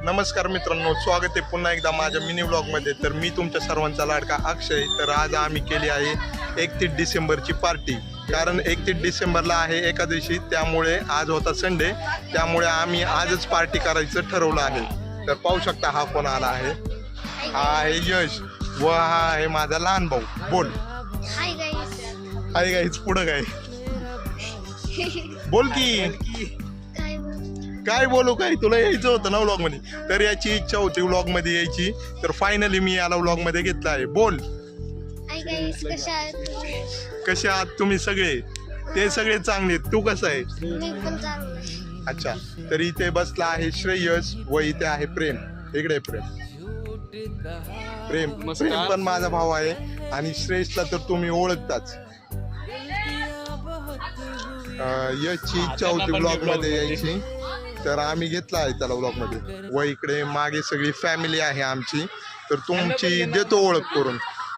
नमस्कार मित्रांनो, स्वागत आहे पुन्हा एकदा माझ्या मिनी व्लॉगमध्ये. तर मी तुमच्या सर्वांचा लाडका अक्षय. तर आज आम्ही केली आहे 31 डिसेंबरची पार्टी. कारण 31 डिसेंबरला आहे एकादशी, त्यामुळे आज होता संडे, त्यामुळे आम्ही आजच पार्टी करायचं ठरवलं आहे. तर पाहू शकता हा कोण आला आहे. हा आहे यश व हा आहे माझा लहान भाऊ. बोल हाय गाईस. Hi guys. पुढं काय बोल की, काय बोलू, काय तुला यायचं होतं ना व्लॉग मध्ये. तर याची इच्छा होती व्लॉग मध्ये यायची, तर फायनली मी याला व्लॉग मध्ये घेतला आहे. बोल हाय गाईस, कशा आहात? कसे आहात तुम्ही सगळे? ते सगळे चांगले. तू कसं आहे? मी पण चांगलं आहे. अच्छा, तर इथे बसला आहे श्रेयस व इथे आहे प्रेम. इकडे प्रेम प्रेम प्रेम पण माझा भाऊ आहे. आणि श्रेयसला तर तुम्ही ओळखताच. याची इच्छा होती ब्लॉग मध्ये यायची, तर आम्ही घेतला आहे त्याला ब्लॉग मध्ये. व इकडे मागे सगळी फॅमिली आहे आमची, तर तुमची देतो ओळख करून.